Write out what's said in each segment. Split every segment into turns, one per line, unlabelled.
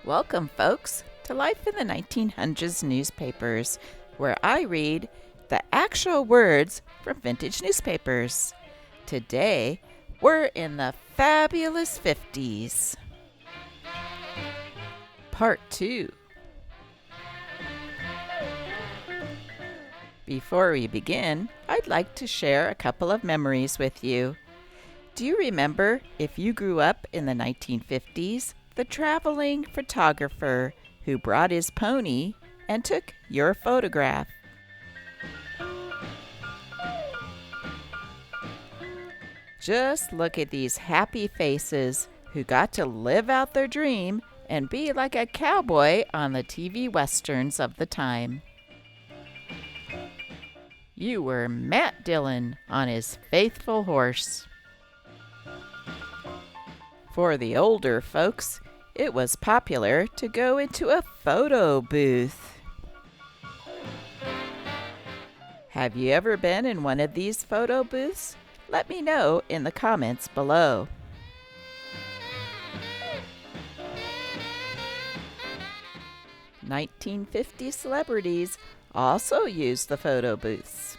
Welcome, folks, to Life in the 1900s newspapers, where I read the actual words from vintage newspapers. Today, we're in the fabulous 50s. Part 2. Before we begin, I'd like to share a couple of memories with you. Do you remember, if you grew up in the 1950s, the traveling photographer who brought his pony and took your photograph? Just look at these happy faces who got to live out their dream and be like a cowboy on the TV westerns of the time. You were Matt Dillon on his faithful horse. For the older folks, it was popular to go into a photo booth. Have you ever been in one of these photo booths? Let me know in the comments below. '50s celebrities also used the photo booths.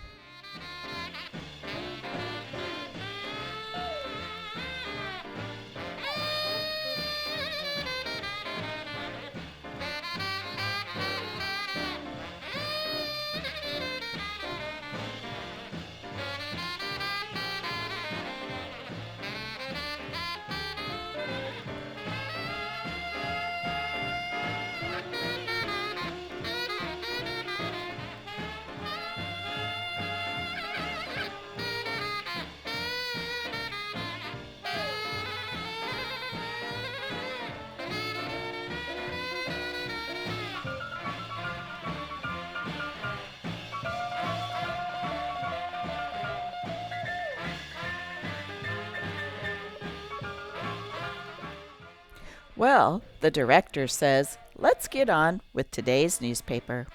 Well, the director says, let's get on with today's newspaper.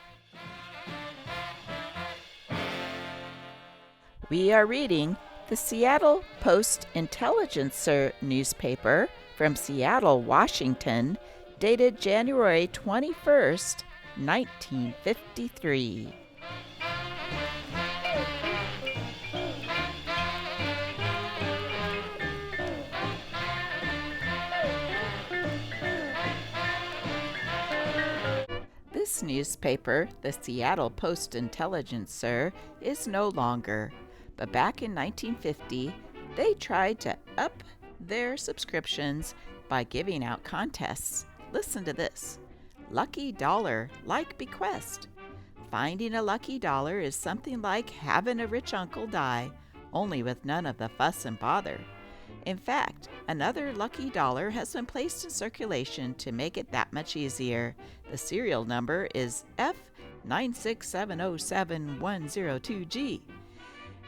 We are reading the Seattle Post-Intelligencer newspaper from Seattle, Washington, dated January 21st, 1953. This newspaper, the Seattle Post-Intelligencer, is no longer, but back in 1950, they tried to up their subscriptions by giving out contests. Listen to this. Lucky dollar, like bequest. Finding a lucky dollar is something like having a rich uncle die, only with none of the fuss and bother. In fact, another lucky dollar has been placed in circulation to make it that much easier. The serial number is F96707-102G.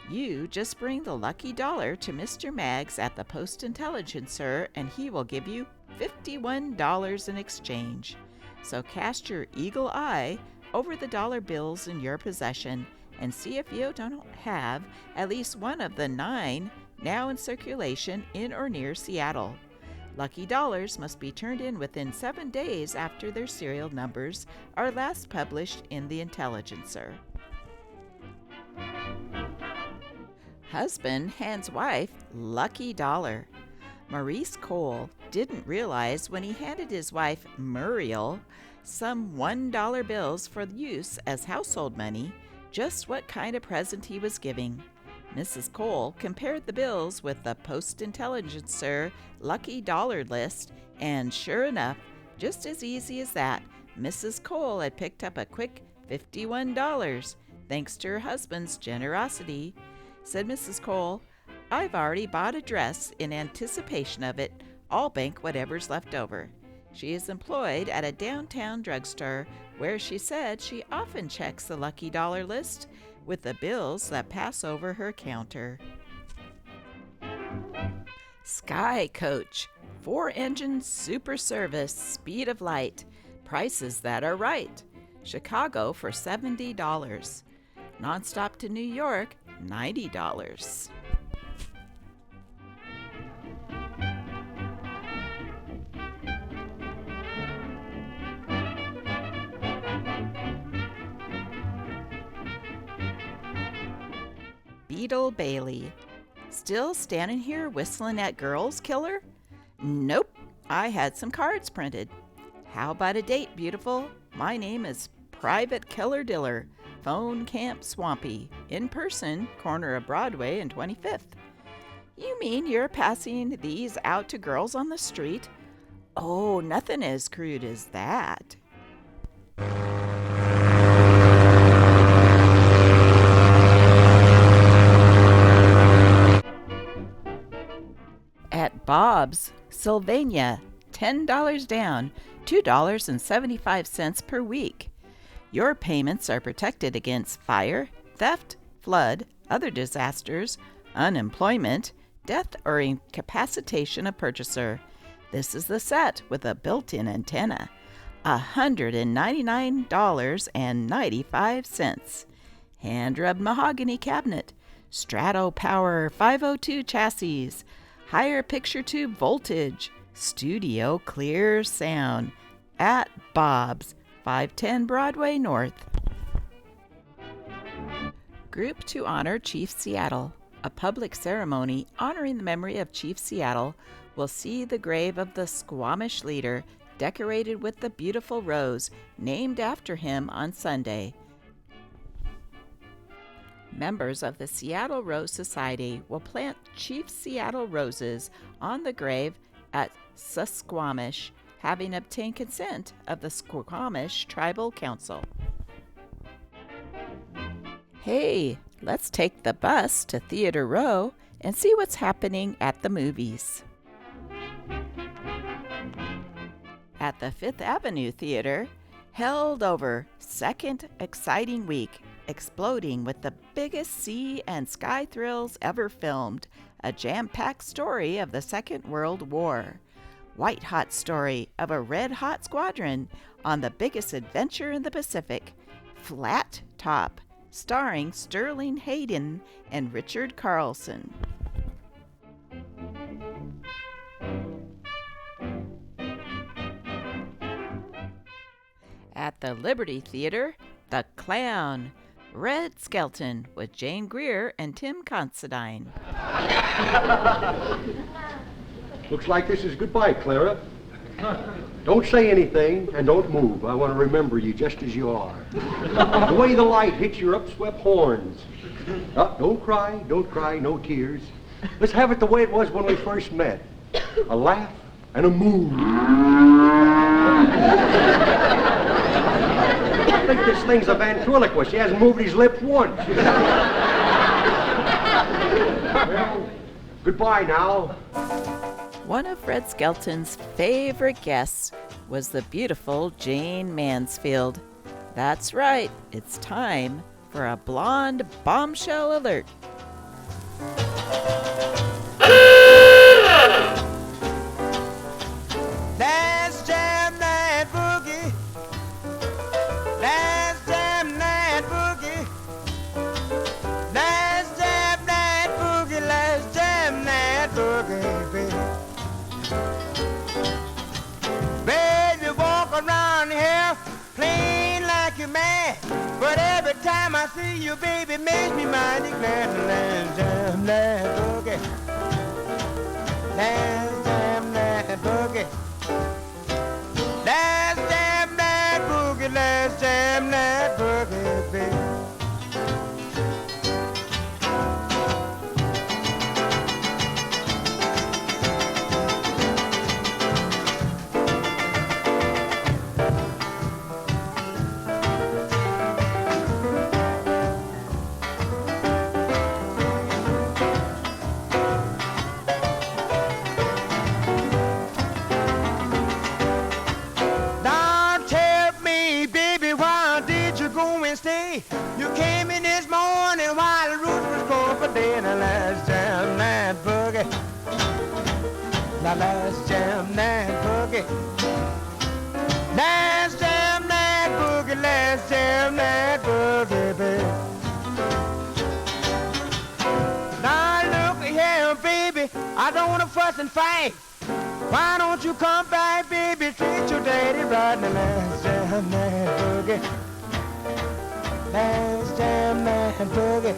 You just bring the lucky dollar to Mr. Maggs at the Post-Intelligencer and he will give you $51 in exchange. So cast your eagle eye over the dollar bills in your possession and see if you don't have at least one of the 9 now in circulation in or near Seattle. Lucky dollars must be turned in within 7 days after their serial numbers are last published in the Intelligencer. Husband hands wife lucky dollar. Maurice Cole didn't realize when he handed his wife Muriel some $1 bills for use as household money just what kind of present he was giving. Mrs. Cole compared the bills with the Post-Intelligencer lucky dollar list, and sure enough, just as easy as that, Mrs. Cole had picked up a quick $51, thanks to her husband's generosity. Said Mrs. Cole, "I've already bought a dress in anticipation of it. I'll bank whatever's left over." She is employed at a downtown drugstore where she said she often checks the lucky dollar list with the bills that pass over her counter. Skycoach, 4-engine super service, speed of light, prices that are right. Chicago for $70. Nonstop to New York, $90. Beetle Bailey. Still standing here whistling at girls, killer? Nope, I had some cards printed. How about a date, beautiful? My name is Private Killer Diller, Phone Camp Swampy, in person, corner of Broadway and 25th. You mean you're passing these out to girls on the street? Oh, nothing as crude as that. At Bob's, Sylvania, $10 down, $2.75 per week. Your payments are protected against fire, theft, flood, other disasters, unemployment, death or incapacitation of purchaser. This is the set with a built-in antenna. $199.95. Hand-rubbed mahogany cabinet. Strato Power 502 chassis. Higher picture tube voltage. Studio clear sound. At Bob's, 510 Broadway North. Group to honor Chief Seattle. A public ceremony honoring the memory of Chief Seattle will see the grave of the Squamish leader decorated with the beautiful rose named after him on Sunday. Members of the Seattle Rose Society will plant Chief Seattle roses on the grave at Susquamish, having obtained consent of the Squamish Tribal Council. Hey, let's take the bus to Theater Row and see what's happening at the movies. At the Fifth Avenue Theater, held over second exciting week, exploding with the biggest sea and sky thrills ever filmed, a jam-packed story of the Second World War. White-hot story of a red-hot squadron on the biggest adventure in the Pacific. Flat Top, starring Sterling Hayden and Richard Carlson. At the Liberty Theater, The Clown, Red Skelton with Jayne Greer and Tim Considine.
Looks like this is goodbye, Clara. Don't say anything and don't move. I want to remember you just as you are. The way the light hits your upswept horns. Don't cry, no tears. Let's have it the way it was when we first met. A laugh and a move. I think this thing's a ventriloquist. He hasn't moved his lips once. Well, goodbye now.
One of Red Skelton's favorite guests was the beautiful Jayne Mansfield. That's right, it's time for a blonde bombshell alert.
Last jam night boogie. Last jam night boogie. Last jam night boogie. Last jam night boogie, baby. Baby, walk around here playing like you're mad. But every time I see you, baby, makes me mighty glad. Last jam night boogie. Last jam night boogie. Last jam night boogie. Last jam night boogie, baby. You came in this morning while the roof was cold for day. The last jam night boogie. The last jam night boogie. Last jam night boogie. Last jam night boogie, baby. Now look here, baby. I don't want to fuss and fight. Why don't you come back, baby? Treat your daddy right. The last jam night boogie. Last jam night boogie.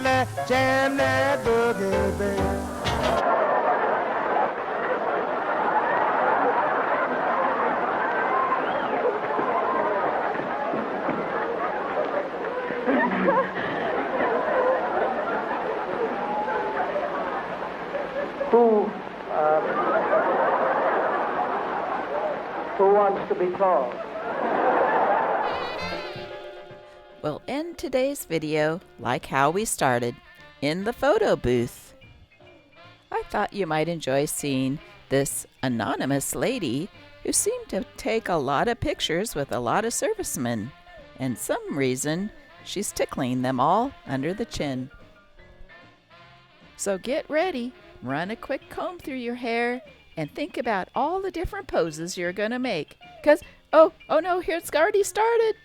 let's jam that boogie, baby.
Who wants to be called?
We'll end today's video like how we started, in the photo booth. I thought you might enjoy seeing this anonymous lady who seemed to take a lot of pictures with a lot of servicemen, and some reason she's tickling them all under the chin. So get ready, run a quick comb through your hair, and think about all the different poses you're gonna make. 'Cause, oh no, here it's already started.